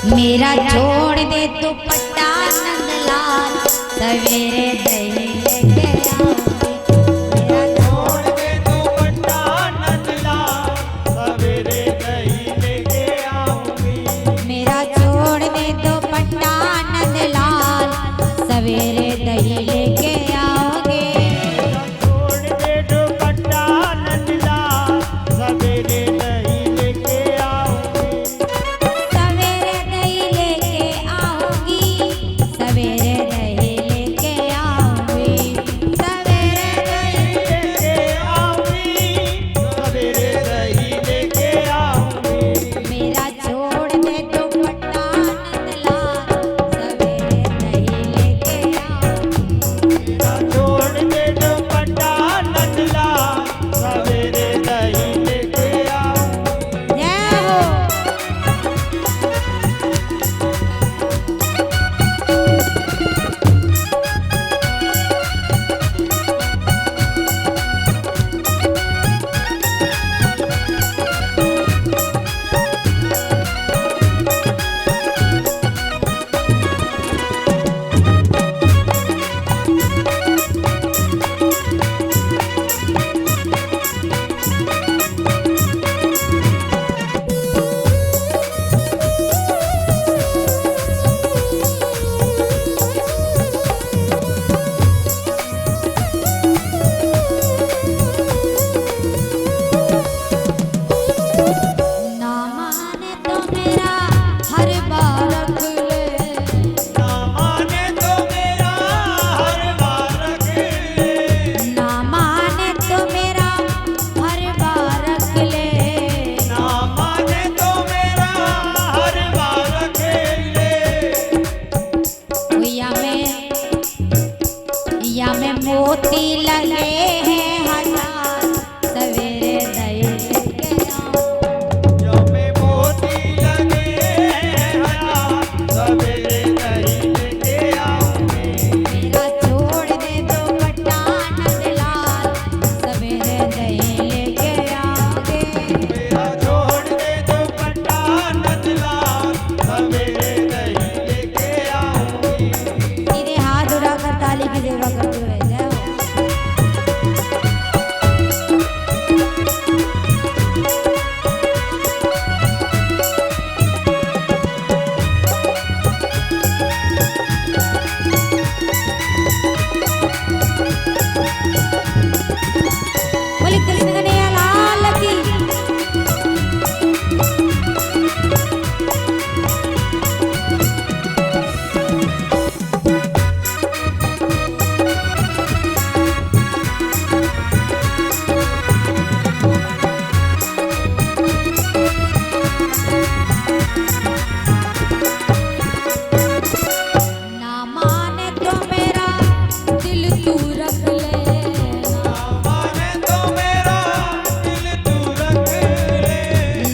मेरा छोड़ दे दुपट्टा नंदलाल सवेरे दही लेके आऊंगी। मेरा छोड़ दे दुपट्टा नंदलाल सवेरे दही लेके आऊंगी। मेरा छोड़ दे दुपट्टा नंदलाल सवेरे दही लेके आऊंगी। छोड़ दे दुपट्टा नंदलाल सवेरे दही लेके आऊंगी। सवेरे दही लेके आऊंगी। सवेरे दही लेके आऊंगी। सवेरे दही लेके आऊंगी। सवेरे दही लेके आऊंगी। मेरा छोड़ दे दुपट्टा नंदलाल सवेरे दही लेके आऊंगी। मेरा छोड़ दे दुपट्टा नंदलाल सवेरे दही लेके आऊंगी। जय हो। ना माने तो मेरा हर बार रख ले। ना माने तो मेरा हर बार रख ले। ना माने तो मेरा हर बार रख ले। ना माने तो मेरा हर बार रख ले। या में मोती लगे हैं हजार सवेरे दही लेके आऊं। जो में मोती लगे हैं सवेरे दही लेके आऊंगी। मेरा छोड़ दे दुपट्टा नंदलाल सवेरे दही लेके आऊंगी। मेरा छोड़ दे दुपट्टा नंदलाल सवेरे दही लेके आऊंगी। सीधे हाथ उठाकर ताली की सेवा करते हुए जय हो। बोले कृष्ण कन्हैया लाल की। ना माने तो मेरा दिल तू रख ले। ना माने तो मेरा दिल तू रख ले।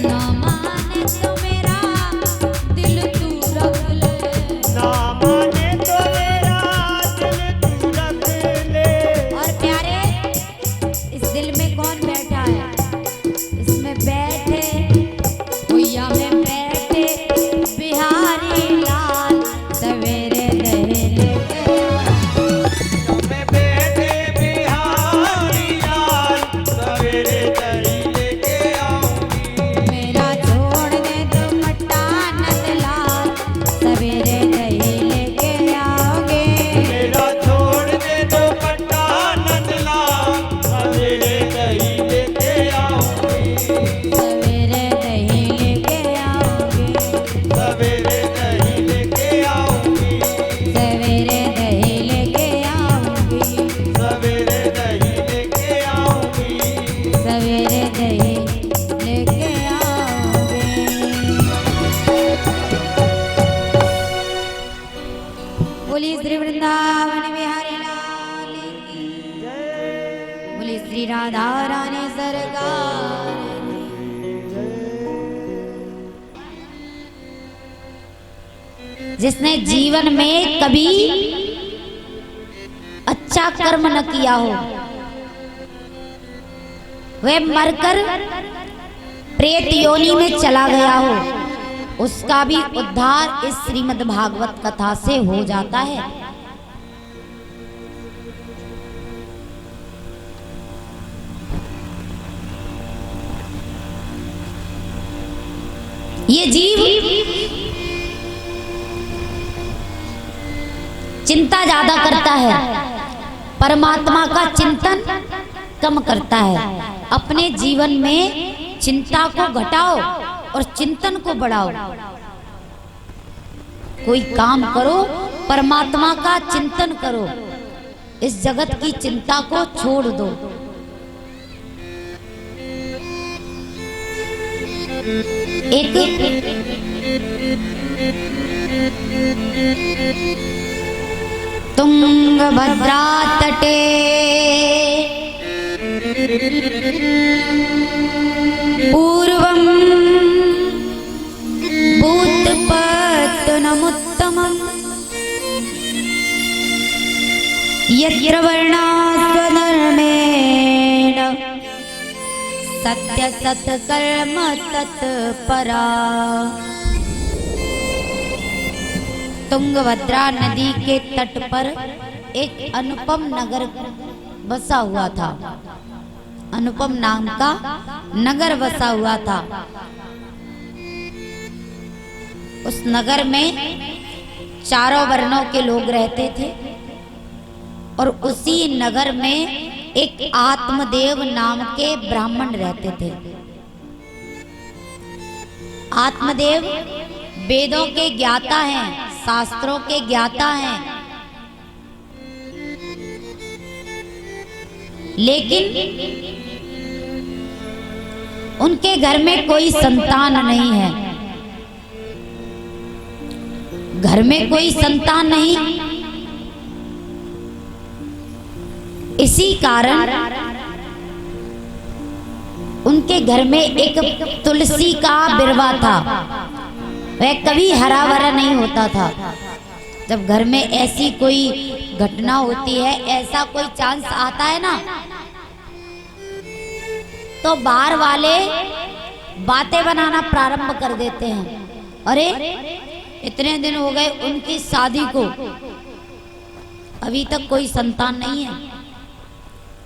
ना माने तो मेरा दिल तू रख ले। ना माने तो मेरा दिल तू रख ले। और प्यारे इस दिल में कौन बैठा है? इसमें बैठे भैया में बैठे बिहारी लाल सवेरे दही लेके आऊं। मैं बैठे बिहारी लाल सवेरे दही लेके आऊंगी। मेरा छोड़ दे दुपट्टा नंदलाल सवेरे दही लेके आओगे। मेरा छोड़ दे दुपट्टा नंदलाल सवेरे दही लेके आऊंगी। सवेरे दही लेके आओगे। सवेरे दही लेके आऊंगी। सवेरे दही लेके आओगे। सवेरे दही लेके आऊंगी। सवेरे दही लेके आओगे। बोली श्री वृंदावन बिहारी लाल की। बोली श्री राधा रानी सरकार की। जिसने जीवन में कभी अच्छा कर्म न किया हो वह मरकर प्रेत योनि में चला गया हो उसका भी उद्धार इस श्रीमद् भागवत कथा से हो जाता है। ये जीव चिंता ज्यादा करता है, परमात्मा का चिंतन कम करता है। अपने जीवन में चिंता को घटाओ और चिंतन को बढ़ाओ। कोई काम करो, परमात्मा का चिंतन करो, इस जगत की चिंता को छोड़ दो। एक तुंगभद्रा तटे पूर्वं भूतपत्तनमुत्तमम् यत्र वर्णास्वधर्मेण सत्य सत्कर्म तत्परा। तुंगभद्रा नदी के तट पर एक अनुपम नगर बसा हुआ था। अनुपम नाम का नगर बसा हुआ था। उस नगर में चारों वर्णों के लोग रहते थे और उसी नगर में एक आत्मदेव नाम के ब्राह्मण रहते थे। आत्मदेव वेदों के ज्ञाता हैं, शास्त्रों के ज्ञाता हैं, लेकिन उनके घर में कोई संतान नहीं है। घर में कोई संतान नहीं, इसी कारण उनके घर में एक तुलसी का बिरवा था। वह कभी हरा भरा नहीं होता था। जब घर में ऐसी कोई घटना होती है, ऐसा कोई चांस आता है ना, तो बाहर वाले बातें बनाना प्रारंभ कर देते हैं। अरे इतने दिन हो गए उनकी शादी को, अभी तक कोई संतान नहीं है।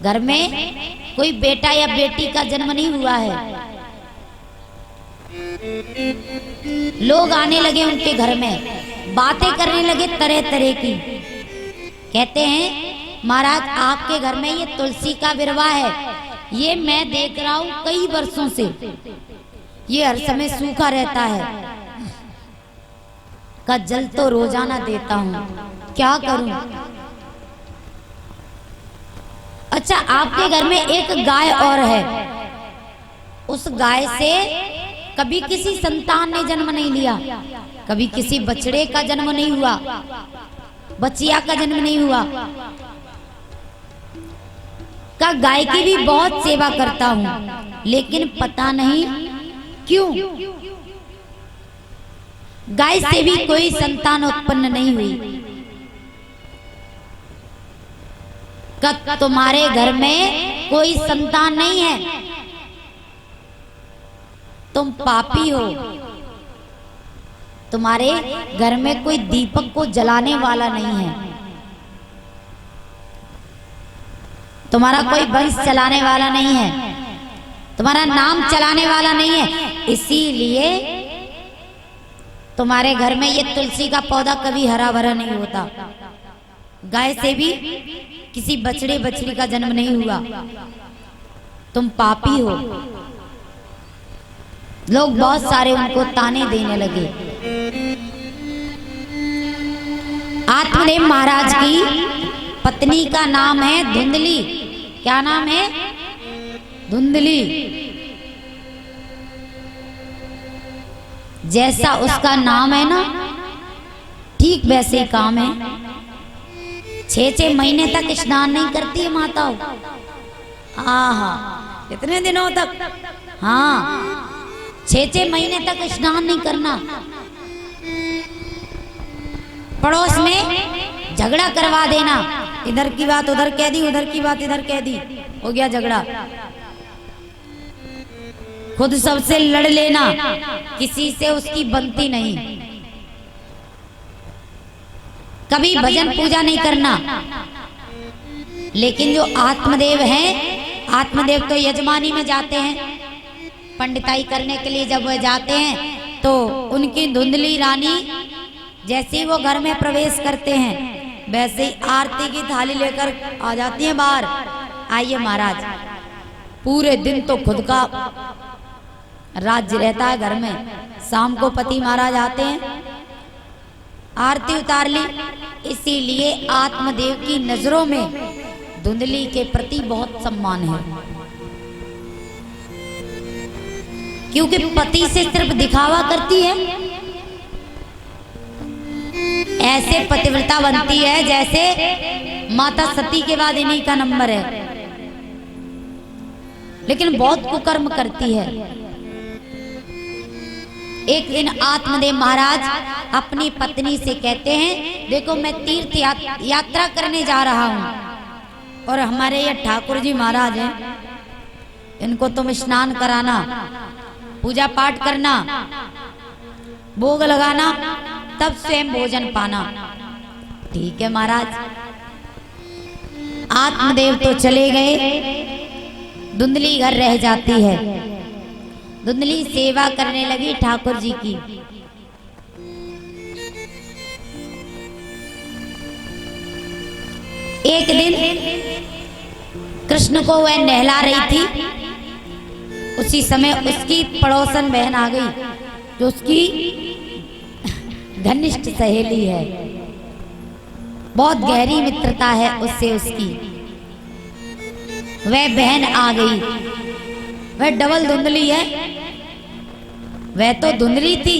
घर में कोई बेटा या बेटी का जन्म नहीं हुआ है। लोग आने लगे उनके घर में, बातें करने लगे तरह तरह की। कहते हैं महाराज आपके घर में ये तुलसी का बिरवा है, ये मैं देख रहा हूं कई वर्षों से, ये हर समय सूखा रहता है, का जल तो रोजाना देता हूं, क्या करूं। अच्छा आपके घर में एक गाय और है, उस गाय से कभी किसी संतान ने जन्म नहीं लिया, कभी किसी बछड़े का जन्म नहीं हुआ, बचिया का जन्म नहीं हुआ। का गाय की भी बहुत सेवा करता हूं, लेकिन पता नहीं क्यों गाय से भी कोई संतान उत्पन्न नहीं हुई। का तुम्हारे घर में कोई संतान नहीं है, तुम पापी हो। तुम्हारे घर में कोई दीपक को जलाने वाला नहीं है, तुम्हारा कोई वंश चलाने वाला नहीं है, तुम्हारा नाम चलाने वाला नहीं है, इसीलिए तुम्हारे घर में ये तुलसी का पौधा कभी हरा भरा नहीं होता। गाय से भी किसी बछड़े बछड़ी का जन्म नहीं हुआ, तुम पापी हो। लोग बहुत सारे उनको ताने देने लगे। आत्मदेव महाराज की पत्नी का नाम है धुंधली। क्या नाम है? धुंधली। जैसा उसका नाम है ना, ठीक वैसे ही काम है। 6-6 महीने तक स्नान नहीं करती है माताओं। आहा, कितने दिनों तक? हाँ, 6-6 महीने तक स्नान नहीं करना। पड़ोस में झगड़ा करवा देना, इधर की बात उधर कह दी, उधर की बात इधर कह दी, हो गया झगड़ा। खुद सबसे लड़ लेना, किसी से उसकी बनती नहीं। कभी भजन पूजा नहीं करना। लेकिन जो आत्मदेव हैं, आत्मदेव तो यजमानी में जाते हैं, पंडिताई करने के लिए जब वह जाते हैं तो उनकी धुंधली रानी जैसे ही वो घर में प्रवेश करते हैं वैसे ही आरती की थाली लेकर आ जाती है बाहर। आइए महाराज, पूरे दिन तो खुद का राज्य रहता है घर में, शाम को पति महाराज आते हैं, आरती उतार ली। इसीलिए आत्मदेव की नजरों में धुंधली के प्रति बहुत सम्मान है, क्योंकि पति से सिर्फ दिखावा करती है। ऐसे पतिव्रता बनती है जैसे माता सती के बाद इन्हीं का नंबर है, लेकिन बहुत कुकर्म करती है। एक दिन आत्मदेव महाराज अपनी पत्नी से कहते हैं, देखो मैं तीर्थ यात्रा करने जा रहा हूं और हमारे ये ठाकुर जी महाराज हैं, इनको तुम स्नान कराना, पूजा पाठ करना, भोग लगाना, तब स्वयं भोजन पाना। ठीक है महाराज। आत्मदेव तो चले गए, धुंधली घर रह जाती है। धुंधली सेवा करने लगी ठाकुर जी की। एक दिन कृष्ण को वह नहला रही थी, उसी समय उसकी पड़ोसन बहन आ गई, जो उसकी घनिष्ठ सहेली है, बहुत गहरी मित्रता है उससे उसकी। वह बहन आ गई, वह डबल धुंधली है, वह तो धुंधली थी,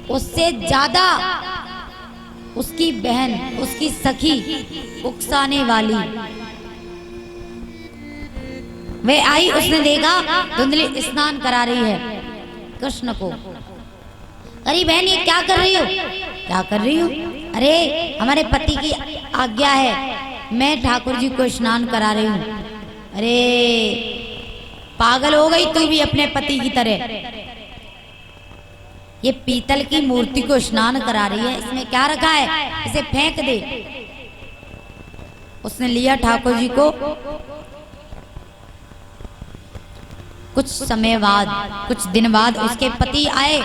उससे ज्यादा उसकी बहन, उसकी सखी उकसाने वाली। वह आई, उसने देखा धुंधली स्नान करा रही है कृष्ण को। अरे बहन ये क्या कर रही हो? क्या कर रही हो? अरे हमारे पति की आज्ञा है, मैं ठाकुर जी को स्नान करा रही हूँ। अरे पागल हो गई तू भी अपने पति की तरह? ये पीतल की मूर्ति को स्नान करा रही है, इसमें क्या रखा है? इसे फेंक दे। उसने लिया ठाकुर जी को। कुछ समय बाद, कुछ दिन बाद उसके पति आए।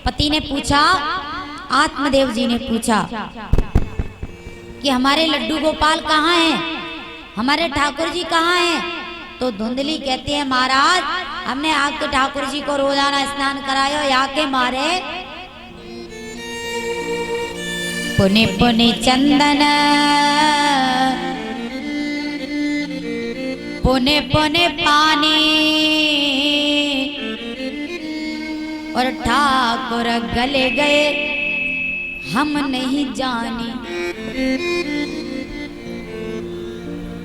पति ने पूछा, आत्मदेव जी ने पूछा कि हमारे लड्डू गोपाल कहाँ हैं, हमारे ठाकुर जी कहाँ हैं? तो धुंधली कहती है, महाराज हमने आपके ठाकुर जी को रोजाना स्नान कराया, यहाँ के मारे पुनि पुनि चंदन, पुनि पुनि पानी, और ठाकुर गले गए हम नहीं जानी।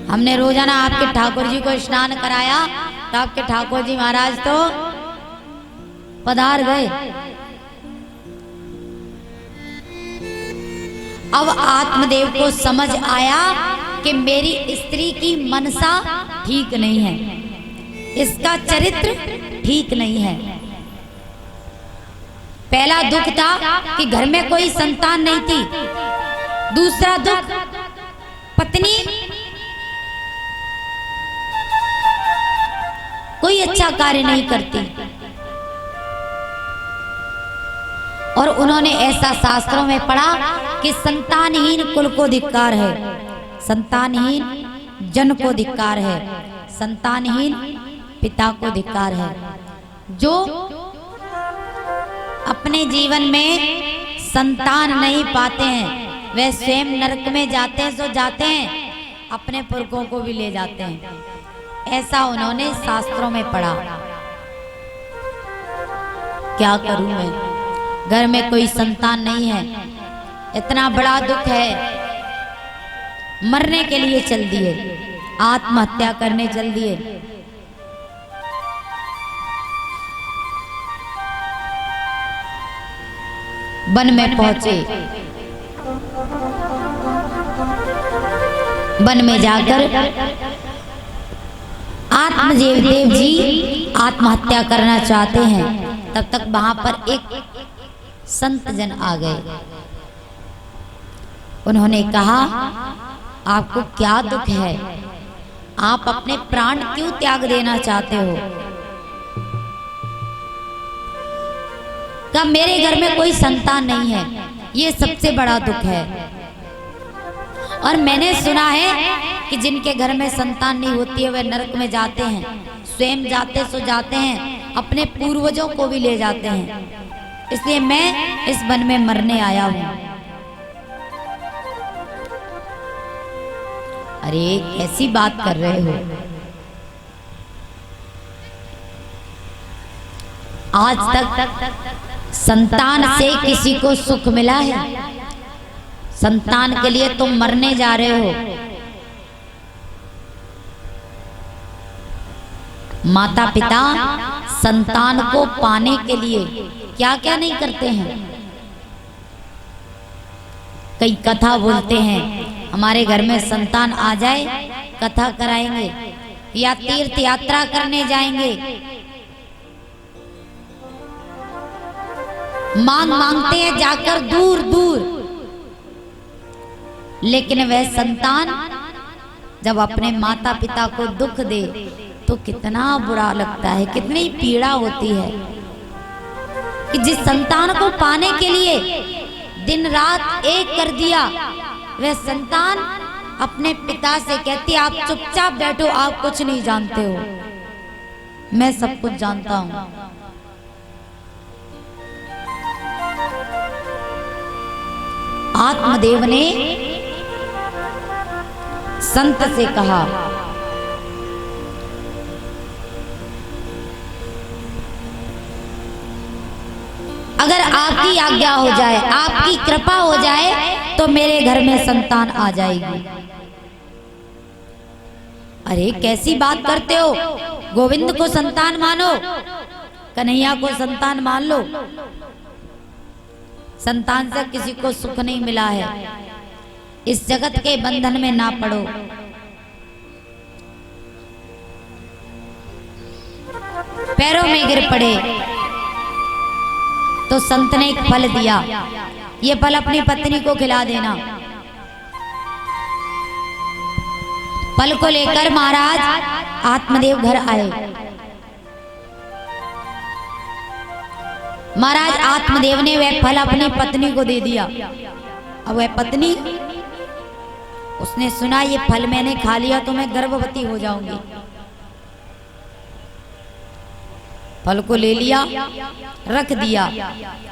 हमने रोजाना आपके ठाकुर जी को स्नान कराया तो आपके ठाकुर जी महाराज तो पधार गए। अब आत्मदेव को समझ आया कि मेरी स्त्री की मनसा ठीक नहीं है, इसका चरित्र ठीक नहीं है। पहला दुख था कि घर में कोई संतान नहीं थी, दूसरा दुख पत्नी कोई अच्छा कार्य नहीं करती। और उन्होंने ऐसा शास्त्रों में पढ़ा कि संतानहीन कुल को धिक्कार है, संतानहीन जन को धिक्कार है, संतानहीन पिता को धिक्कार है। जो अपने जीवन में संतान नहीं पाते हैं वे स्वयं नरक में जाते हैं, सो जाते हैं, अपने पुरखों को भी ले जाते हैं। ऐसा उन्होंने शास्त्रों में पढ़ा। क्या करूं मैं, घर में कोई संतान नहीं है, इतना बड़ा दुख है। मरने के लिए चल दिए, आत्महत्या करने चल दिए। वन में पहुंचे, वन में जाकर आत्मदेव जी आत्महत्या करना चाहते हैं, तब तक वहां पर एक संत जन आ गए। उन्होंने कहा, आपको क्या दुख है? आप अपने प्राण क्यों त्याग देना चाहते हो? कहा, मेरे घर में कोई संतान नहीं है, ये सबसे बड़ा दुख है। और मैंने सुना है कि जिनके घर में संतान नहीं होती है वे नरक में जाते हैं, स्वयं जाते सो जाते हैं, अपने पूर्वजों को भी ले जाते हैं। इसलिए मैं इस वन में मरने आया हूं। अरे कैसी बात कर रहे हो? आज तक संतान से किसी को सुख मिला है? संतान के लिए तुम मरने जा रहे हो। माता पिता संतान को पाने के लिए क्या क्या नहीं करते हैं। कई कथा बोलते हैं, हमारे घर में संतान आ जाए कथा कराएंगे, या तीर्थ यात्रा करने जाएंगे। मांगते हैं जाकर दूर दूर, लेकिन वह संतान जब अपने माता पिता को दुख दे तो कितना बुरा लगता है, कितनी पीड़ा होती है। कि जिस संतान को पाने के लिए दिन रात एक कर दिया, वह संतान अपने पिता से कहती, आप चुपचाप बैठो, आप कुछ नहीं जानते हो, मैं सब कुछ जानता हूं। आत्मदेव ने संत से कहा, अगर आपकी आज्ञा हो जाए, आपकी कृपा हो जाए तो मेरे घर में संतान आ जाएगी। अरे कैसी बात करते हो? गोविंद को संतान मानो, कन्हैया को संतान मान लो। संतान से किसी को सुख नहीं मिला है, इस जगत के बंधन में ना पड़ो। पैरों में गिर पड़े तो संत ने एक फल दिया, ये फल अपनी पत्नी को खिला देना। फल को लेकर महाराज आत्मदेव घर आए। महाराज आत्मदेव ने वह फल अपनी पत्नी को दे दिया। अब वह पत्नी, उसने सुना ये फल मैंने खा लिया तो मैं गर्भवती हो जाऊंगी। फल को ले लिया, रख दिया।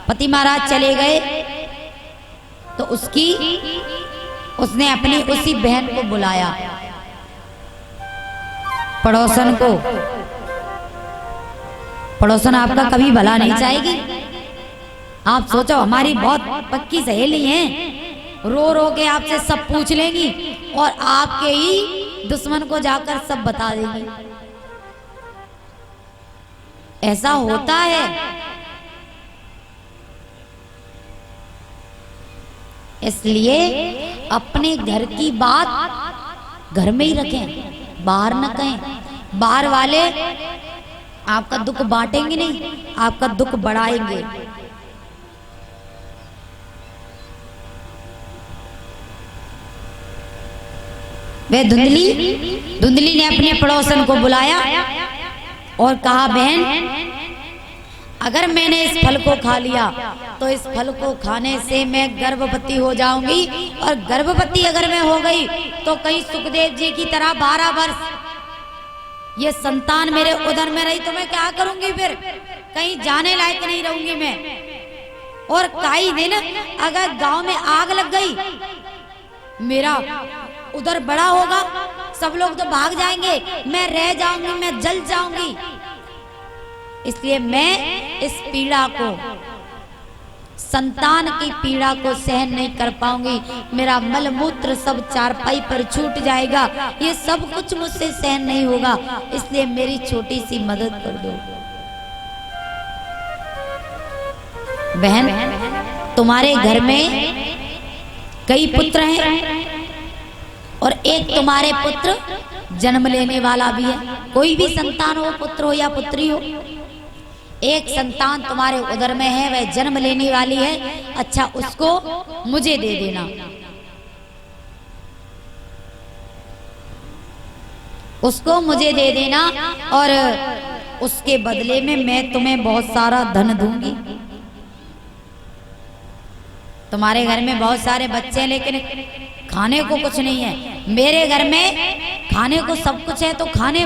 पति महाराज चले गए तो उसने अपनी उसी बहन को बुलाया, पड़ोसन को। पड़ोसन आपका कभी भला नहीं चाहेगी। आप सोचो, हमारी बहुत पक्की सहेली हैं, रो रो के आपसे सब पूछ लेंगी और आपके ही दुश्मन को जाकर सब बता देंगी। ऐसा होता है। इसलिए अपने घर की बात घर में ही रखें, बाहर न कहें। बाहर वाले आपका दुख बांटेंगे नहीं, आपका दुख बढ़ाएंगे। वह धुंधली ने अपने पड़ोसन को बुलाया और कहा, बहन, अगर मैंने इस फल को खा लिया तो इस फल को खाने से मैं गर्भवती हो जाऊंगी, और गर्भवती अगर मैं हो गई तो कहीं सुखदेव जी की तरह 12 वर्ष ये संतान मेरे उदर में रही तो मैं क्या करूंगी? फिर कहीं जाने लायक नहीं रहूंगी मैं। और कई दिन अगर गांव में आग लग गई, मेरा उधर बड़ा होगा, सब लोग तो भाग जाएंगे, मैं रह जाऊंगी, मैं जल जाऊंगी। इसलिए मैं इस पीड़ा को, संतान की पीड़ा को सहन नहीं कर पाऊंगी। मेरा मल मूत्र सब चारपाई पर छूट जाएगा, ये सब कुछ मुझसे सहन नहीं होगा। इसलिए मेरी छोटी सी मदद कर दो। बहन, तुम्हारे घर में कई पुत्र हैं और एक तुम्हारे पुत्र जन्म लेने वाला भी है। कोई भी संतान हो, पुत्र हो या पुत्री हो, एक संतान तुम्हारे उदर में है, वह जन्म लेने वाली है, अच्छा उसको मुझे दे देना। उसको मुझे दे देना और उसके बदले में मैं तुम्हें बहुत सारा धन दूंगी। तुम्हारे घर में बहुत सारे बच्चे हैं लेकिन खाने को कुछ नहीं है, मेरे घर में खाने को सब कुछ है, तो खाने